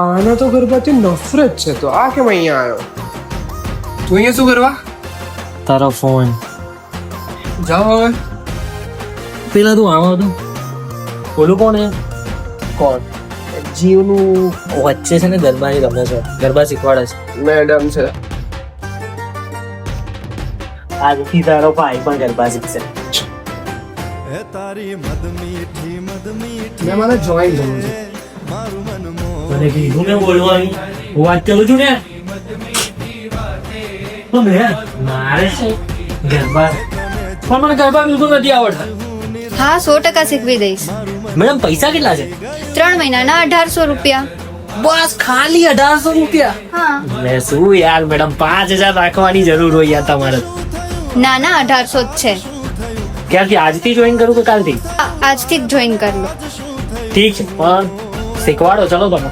આના તો ગરબાથી નફરત છે, તો આ કેમ અહીંયા આવ્યો? તું અહીંયા શું કરવા? તારો ફોન જાઓ હવે. પેલા તું આવો તો ઓલું કોણ હે? કોણ? જીવનું વચ્ચે છે ને ગરબાની રમે છે, ગરબા શીખવાડે છે. મેડમ છે. આજથી તારો ભાઈ પણ ગરબા શીખશે. મેં મને જોઈન કરવું છે. મને કીધું ને બોલવાની, હું વાત કરું છું ને. તો મેં મારે છે ગરબા, પણ મને ગરબા બિલકુલ નથી આવડતા. હા 100% શીખવી દઈશ. મેડમ પૈસા કેટલા છે? 3 મહિનાના 1800 રૂપિયા. બસ ખાલી 1800 રૂપિયા? હા. મેં શું યાર મેડમ, 5000 રાખવાની જરૂર હોય યાર તમારે. ના ના 1800 જ છે. ક્યારથી? આજથી જોઈન કરું કે કાલથી? આજથી જ જોઈન કર લો. ઠીક છે, પણ શીખવાડો ચલો તમે.